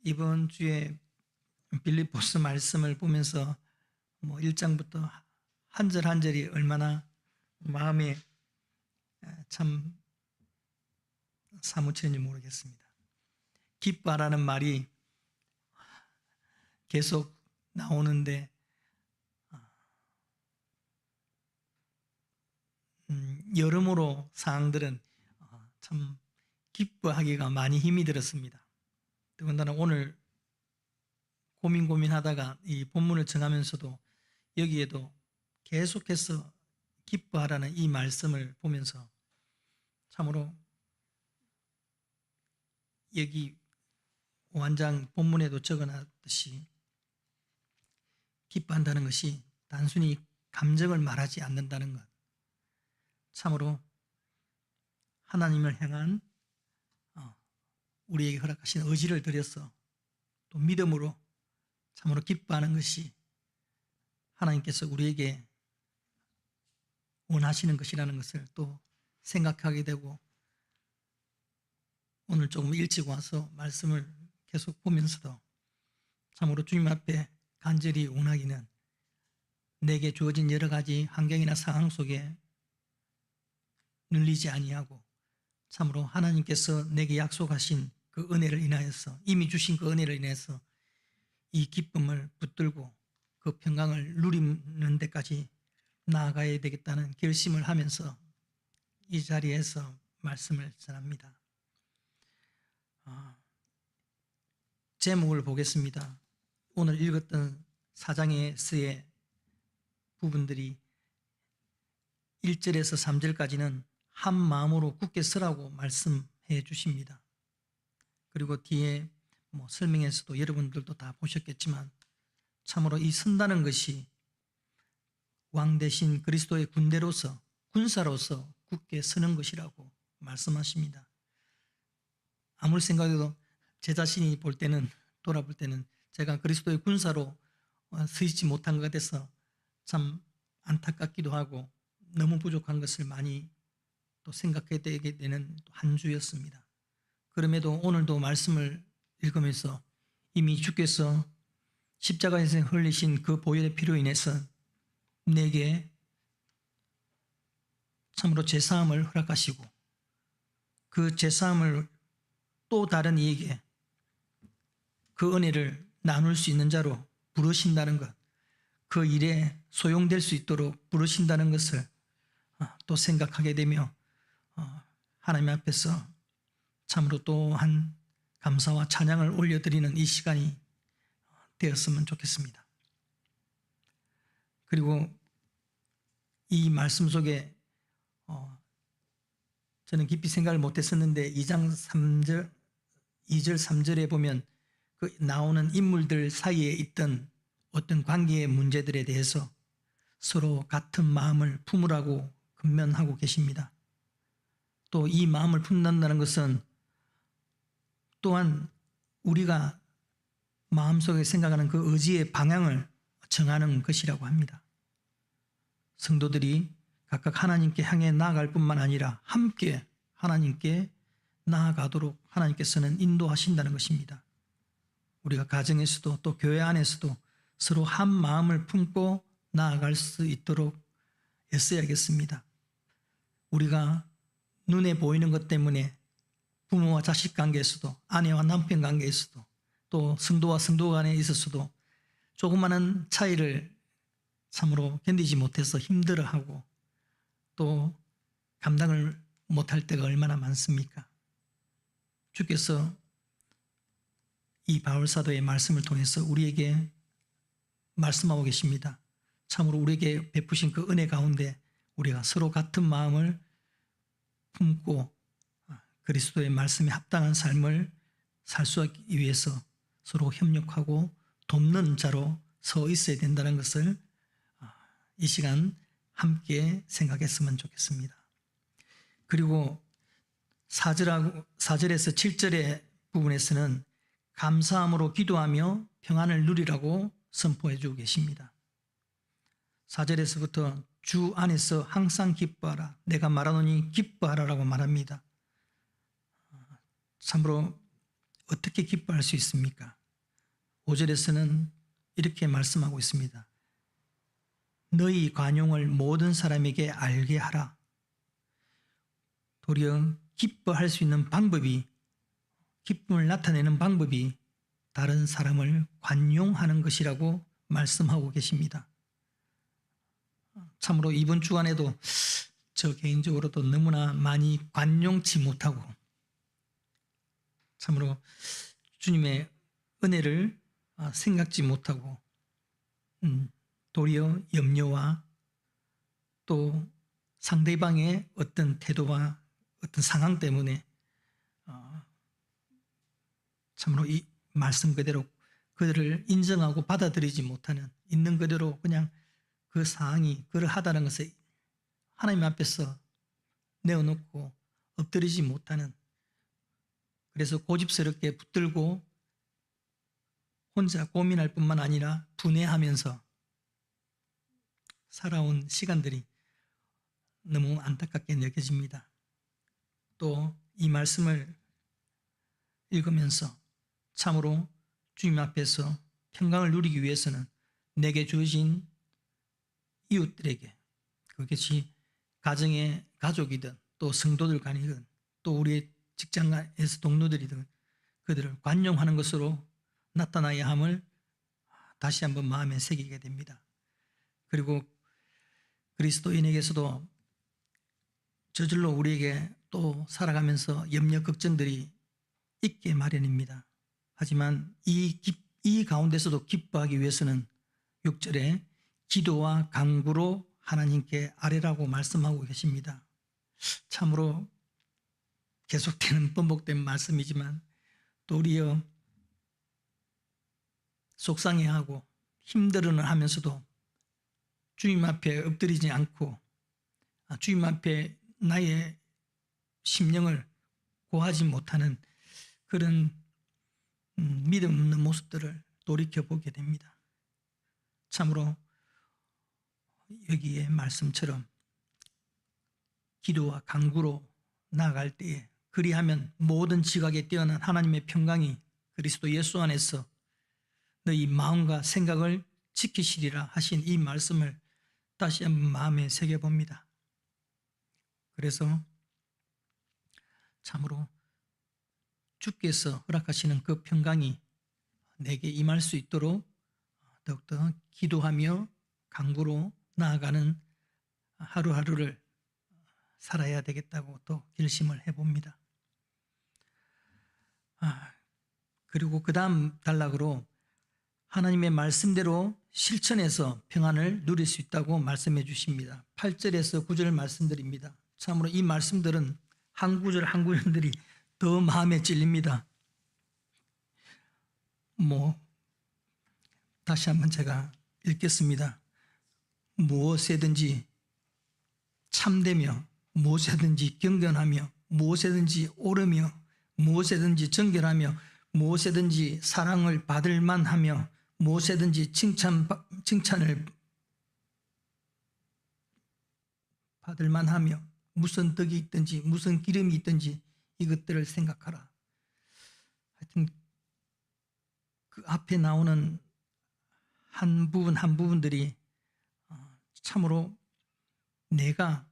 이번 주에 빌립보서 말씀을 보면서 1장부터 한 절 한 절이 얼마나 마음에 참 사무치는지 모르겠습니다. 기뻐하라는 말이 계속 나오는데 여러모로 사항들은 참 기뻐하기가 많이 힘이 들었습니다. 더군다나 오늘 고민하다가 이 본문을 정하면서도 여기에도 계속해서 기뻐하라는 이 말씀을 보면서 참으로 여기 5장 본문에도 적어놨듯이 기뻐한다는 것이 단순히 감정을 말하지 않는다는 것, 참으로 하나님을 향한 우리에게 허락하신 의지를 들여서 또 믿음으로 참으로 기뻐하는 것이 하나님께서 우리에게 원하시는 것이라는 것을 또 생각하게 되고, 오늘 조금 일찍 와서 말씀을 계속 보면서도 참으로 주님 앞에 간절히 원하기는 내게 주어진 여러 가지 환경이나 상황 속에 눌리지 아니하고 참으로 하나님께서 내게 약속하신 그 은혜를 인하여서, 이미 주신 그 은혜를 인해서 이 기쁨을 붙들고 그 평강을 누리는 데까지 나아가야 되겠다는 결심을 하면서 이 자리에서 말씀을 전합니다. 제목을 보겠습니다. 오늘 읽었던 4장에서의 부분들이 1절에서 3절까지는 한 마음으로 굳게 서라고 말씀해 주십니다. 그리고 뒤에 설명에서도 여러분들도 다 보셨겠지만 참으로 이 선다는 것이 왕 대신 그리스도의 군대로서, 군사로서 굳게 서는 것이라고 말씀하십니다. 아무리 생각해도 제 자신이 볼 때는, 돌아볼 때는 제가 그리스도의 군사로 서있지 못한 것 같아서 참 안타깝기도 하고 너무 부족한 것을 많이 또 생각하게 되는 한 주였습니다. 그럼에도 오늘도 말씀을 읽으면서 이미 주께서 십자가에서 흘리신 그 보혈의 피로 인해서 내게 참으로 제사함을 허락하시고 그 제사함을 또 다른 이에게 그 은혜를 나눌 수 있는 자로 부르신다는 것, 그 일에 소용될 수 있도록 부르신다는 것을 또 생각하게 되며 하나님 앞에서 참으로 또한 감사와 찬양을 올려드리는 이 시간이 되었으면 좋겠습니다. 그리고 이 말씀 속에 저는 깊이 생각을 못했었는데 2장 3절, 2절 3절에 보면 그 나오는 인물들 사이에 있던 어떤 관계의 문제들에 대해서 서로 같은 마음을 품으라고 권면하고 계십니다. 또 이 마음을 품는다는 것은 또한 우리가 마음속에 생각하는 그 의지의 방향을 정하는 것이라고 합니다. 성도들이 각각 하나님께 향해 나아갈 뿐만 아니라 함께 하나님께 나아가도록 하나님께서는 인도하신다는 것입니다. 우리가 가정에서도 또 교회 안에서도 서로 한 마음을 품고 나아갈 수 있도록 애써야겠습니다. 우리가 눈에 보이는 것 때문에 부모와 자식 관계에서도, 아내와 남편 관계에서도, 또 성도와 성도 간에 있어서도 조그마한 차이를 참으로 견디지 못해서 힘들어하고 또 감당을 못할 때가 얼마나 많습니까? 주께서 이 바울사도의 말씀을 통해서 우리에게 말씀하고 계십니다. 참으로 우리에게 베푸신 그 은혜 가운데 우리가 서로 같은 마음을 품고 그리스도의 말씀에 합당한 삶을 살 수 있기 위해서 서로 협력하고 돕는 자로 서 있어야 된다는 것을 이 시간 함께 생각했으면 좋겠습니다. 그리고 4절에서 7절의 부분에서는 감사함으로 기도하며 평안을 누리라고 선포해 주고 계십니다. 4절에서부터 주 안에서 항상 기뻐하라, 내가 말하노니 기뻐하라라고 말합니다. 참으로 어떻게 기뻐할 수 있습니까? 5절에서는 이렇게 말씀하고 있습니다. 너희 관용을 모든 사람에게 알게 하라. 도리어 기뻐할 수 있는 방법이, 기쁨을 나타내는 방법이 다른 사람을 관용하는 것이라고 말씀하고 계십니다. 참으로 이번 주간에도 저 개인적으로도 너무나 많이 관용치 못하고 참으로 주님의 은혜를 생각지 못하고 도리어 염려와 또 상대방의 어떤 태도와 어떤 상황 때문에 참으로 이 말씀 그대로 그들을 인정하고 받아들이지 못하는, 있는 그대로 그냥 그 상황이 그러하다는 것을 하나님 앞에서 내어놓고 엎드리지 못하는, 그래서 고집스럽게 붙들고 혼자 고민할 뿐만 아니라 분해하면서 살아온 시간들이 너무 안타깝게 느껴집니다. 또 이 말씀을 읽으면서 참으로 주님 앞에서 평강을 누리기 위해서는 내게 주어진 이웃들에게, 그것이 가정의 가족이든 또 성도들 간이든 또 우리의 직장에서 동료들이든 그들을 관용하는 것으로 나타나야 함을 다시 한번 마음에 새기게 됩니다. 그리고 그리스도인에게서도 저절로 우리에게 또 살아가면서 염려 걱정들이 있게 마련입니다. 하지만 이 가운데서도 기뻐하기 위해서는 6절에 기도와 간구로 하나님께 아뢰라고 말씀하고 계십니다. 참으로 계속되는 반복된 말씀이지만 도리어 속상해하고 힘들어는 하면서도 주님 앞에 엎드리지 않고 주님 앞에 나의 심령을 고하지 못하는 그런 믿음 없는 모습들을 돌이켜보게 됩니다. 참으로 여기에 말씀처럼 기도와 간구로 나아갈 때에 그리하면 모든 지각에 뛰어난 하나님의 평강이 그리스도 예수 안에서 너희 마음과 생각을 지키시리라 하신 이 말씀을 다시 한번 마음에 새겨봅니다. 그래서 참으로 주께서 허락하시는 그 평강이 내게 임할 수 있도록 더욱더 기도하며 간구로 나아가는 하루하루를 살아야 되겠다고 또 결심을 해봅니다. 그리고 그 다음 단락으로 하나님의 말씀대로 실천해서 평안을 누릴 수 있다고 말씀해 주십니다. 8절에서 9절 말씀드립니다. 참으로 이 말씀들은 한 구절 한 구절들이 더 마음에 찔립니다. 다시 한번 제가 읽겠습니다. 무엇에든지 참되며 무엇에든지 경건하며 무엇에든지 옳으며 무엇에든지 정결하며 무엇에든지 사랑을 받을 만하며 무엇에든지 칭찬을 받을 만하며 무슨 덕이 있든지 무슨 기름이 있든지 이것들을 생각하라. 하여튼 그 앞에 나오는 한 부분 한 부분들이 참으로 내가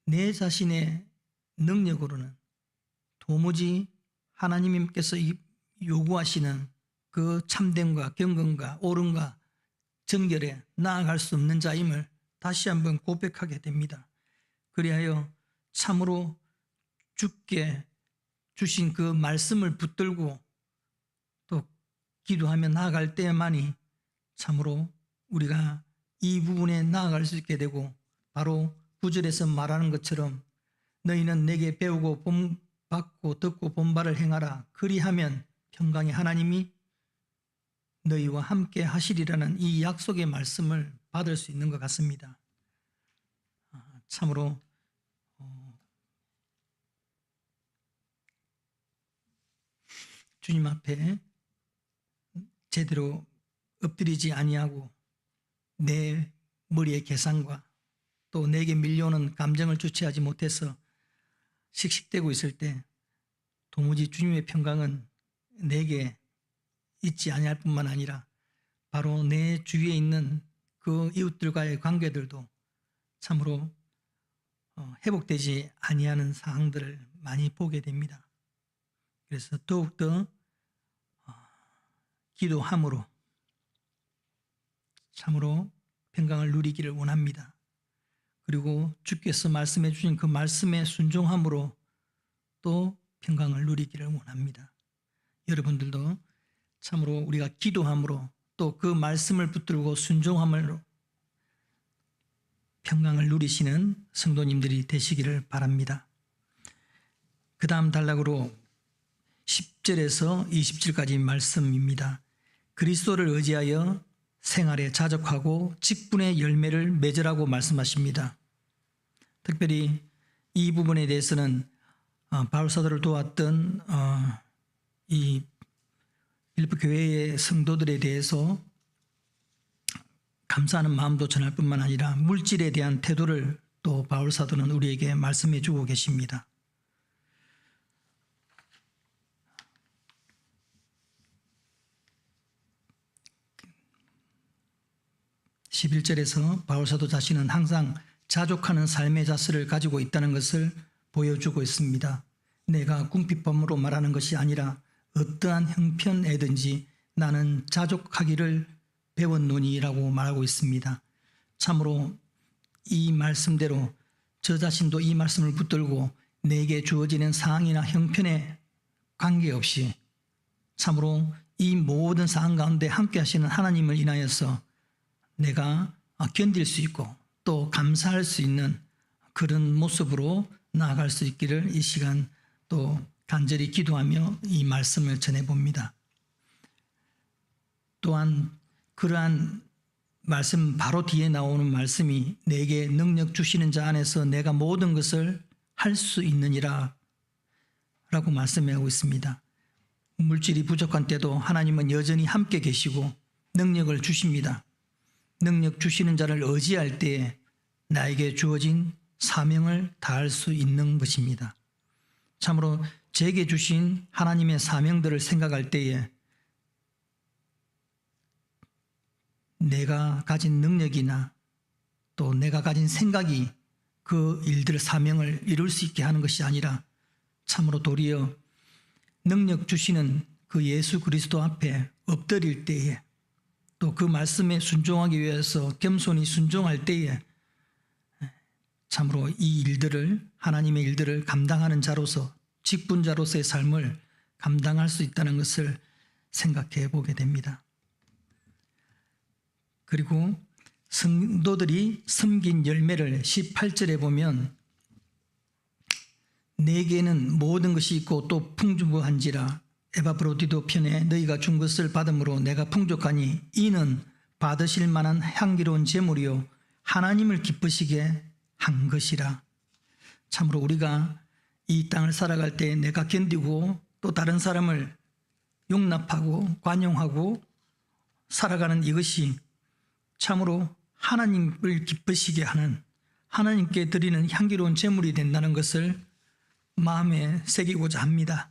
내 자신의 능력으로는 도무지 하나님께서 요구하시는 그 참됨과 경건과 옳음과 정결에 나아갈 수 없는 자임을 다시 한번 고백하게 됩니다. 그리하여 참으로 주께 주신 그 말씀을 붙들고 또 기도하며 나아갈 때만이 참으로 우리가 이 부분에 나아갈 수 있게 되고, 바로 9절에서 말하는 것처럼 너희는 내게 배우고 본받고 듣고 본바를 행하라. 그리하면 평강의 하나님이 너희와 함께 하시리라는 이 약속의 말씀을 받을 수 있는 것 같습니다. 참으로 주님 앞에 제대로 엎드리지 아니하고 내 머리의 계산과 또 내게 밀려오는 감정을 주체하지 못해서 씩씩대고 있을 때 도무지 주님의 평강은 내게 있지 아니할 뿐만 아니라 바로 내 주위에 있는 그 이웃들과의 관계들도 참으로 회복되지 아니하는 상황들을 많이 보게 됩니다. 그래서 더욱더 기도함으로 참으로 평강을 누리기를 원합니다. 그리고 주께서 말씀해 주신 그 말씀에 순종함으로 또 평강을 누리기를 원합니다. 여러분들도 참으로 우리가 기도함으로 또 그 말씀을 붙들고 순종함으로 평강을 누리시는 성도님들이 되시기를 바랍니다. 그 다음 단락으로 10절에서 20절까지 말씀입니다. 그리스도를 의지하여 생활에 자족하고 직분의 열매를 맺으라고 말씀하십니다. 특별히 이 부분에 대해서는 바울 사도를 도왔던 이 빌립보 교회의 성도들에 대해서 감사하는 마음도 전할 뿐만 아니라 물질에 대한 태도를 또 바울 사도는 우리에게 말씀해 주고 계십니다. (11절에서) 바울 사도 자신은 항상 자족하는 삶의 자세를 가지고 있다는 것을 보여주고 있습니다. 내가 궁핍함으로 말하는 것이 아니라 어떠한 형편에든지 나는 자족하기를 배웠노니라고 말하고 있습니다. 참으로 이 말씀대로 저 자신도 이 말씀을 붙들고 내게 주어지는 상황이나 형편에 관계없이 참으로 이 모든 상황 가운데 함께 하시는 하나님을 인하여서 내가 견딜 수 있고 또 감사할 수 있는 그런 모습으로 나아갈 수 있기를 이 시간 또 간절히 기도하며 이 말씀을 전해봅니다. 또한 그러한 말씀 바로 뒤에 나오는 말씀이 내게 능력 주시는 자 안에서 내가 모든 것을 할 수 있느니라 라고 말씀하고 있습니다. 물질이 부족한 때도 하나님은 여전히 함께 계시고 능력을 주십니다. 능력 주시는 자를 의지할 때에 나에게 주어진 사명을 다할 수 있는 것입니다. 참으로 제게 주신 하나님의 사명들을 생각할 때에 내가 가진 능력이나 또 내가 가진 생각이 그 일들 사명을 이룰 수 있게 하는 것이 아니라 참으로 도리어 능력 주시는 그 예수 그리스도 앞에 엎드릴 때에 또 그 말씀에 순종하기 위해서 겸손히 순종할 때에 참으로 이 일들을 하나님의 일들을 감당하는 자로서 직분자로서의 삶을 감당할 수 있다는 것을 생각해 보게 됩니다. 그리고 성도들이 섬긴 열매를 18절에 보면 내게는 모든 것이 있고 또 풍부한지라 에바브로디도 편에 너희가 준 것을 받음으로 내가 풍족하니 이는 받으실 만한 향기로운 제물이요 하나님을 기쁘시게 한 것이라. 참으로 우리가 이 땅을 살아갈 때 내가 견디고 또 다른 사람을 용납하고 관용하고 살아가는 이것이 참으로 하나님을 기쁘시게 하는 하나님께 드리는 향기로운 제물이 된다는 것을 마음에 새기고자 합니다.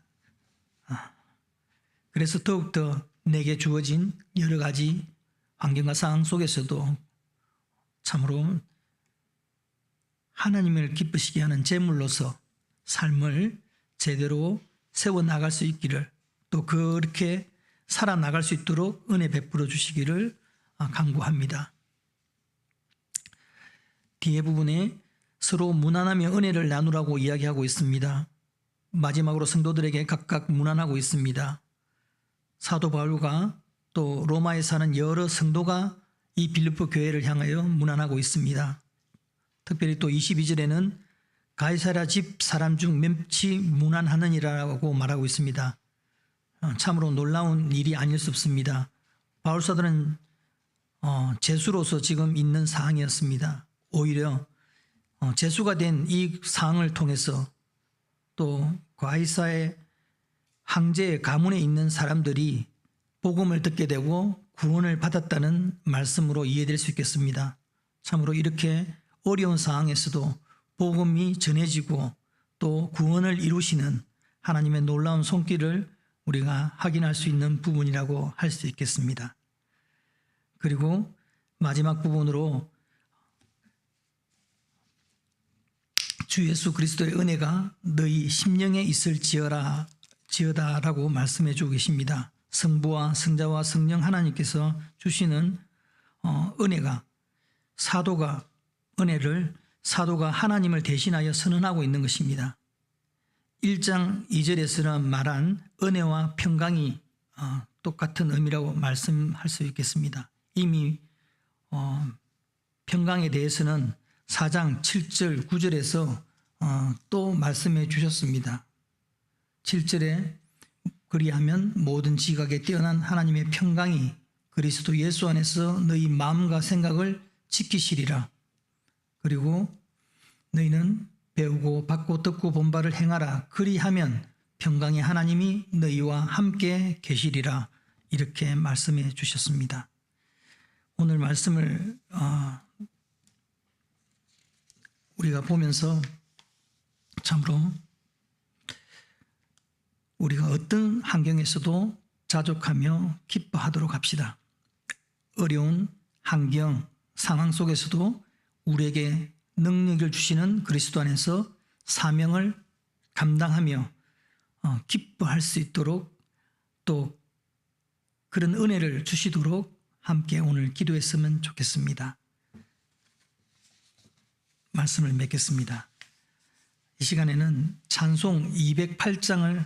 그래서 더욱더 내게 주어진 여러 가지 환경과 상황 속에서도 참으로 하나님을 기쁘시게 하는 제물로서 삶을 제대로 세워나갈 수 있기를 또 그렇게 살아나갈 수 있도록 은혜 베풀어 주시기를 간구합니다. 뒤에 부분에 서로 무난하며 은혜를 나누라고 이야기하고 있습니다. 마지막으로 성도들에게 각각 무난하고 있습니다. 사도 바울과 또 로마에 사는 여러 성도가 이 빌립보 교회를 향하여 무난하고 있습니다. 특별히 또 22절에는 가이사랴 집 사람 중 몇 무난하느니라고 말하고 있습니다. 참으로 놀라운 일이 아닐 수 없습니다. 바울 사도는 죄수로서 지금 있는 상황이었습니다. 오히려 죄수가 된 이 상황을 통해서 또 가이사의 황제의 가문에 있는 사람들이 복음을 듣게 되고 구원을 받았다는 말씀으로 이해될 수 있겠습니다. 참으로 이렇게 어려운 상황에서도 복음이 전해지고 또 구원을 이루시는 하나님의 놀라운 손길을 우리가 확인할 수 있는 부분이라고 할 수 있겠습니다. 그리고 마지막 부분으로 주 예수 그리스도의 은혜가 너희 심령에 있을지어다라고 말씀해 주고 계십니다. 성부와 성자와 성령 하나님께서 주시는 은혜가 사도가 하나님을 대신하여 선언하고 있는 것입니다. 1장 2절에서는 말한 은혜와 평강이 똑같은 의미라고 말씀할 수 있겠습니다. 이미 평강에 대해서는 4장 7절 9절에서 또 말씀해 주셨습니다. 7절에 그리하면 모든 지각에 뛰어난 하나님의 평강이 그리스도 예수 안에서 너희 마음과 생각을 지키시리라. 그리고 너희는 배우고 받고 듣고 본 바를 행하라. 그리하면 평강의 하나님이 너희와 함께 계시리라. 이렇게 말씀해 주셨습니다. 오늘 말씀을 우리가 보면서 참으로 우리가 어떤 환경에서도 자족하며 기뻐하도록 합시다. 어려운 환경, 상황 속에서도 우리에게 능력을 주시는 그리스도 안에서 사명을 감당하며 기뻐할 수 있도록 또 그런 은혜를 주시도록 함께 오늘 기도했으면 좋겠습니다. 말씀을 맺겠습니다. 이 시간에는 찬송 208장을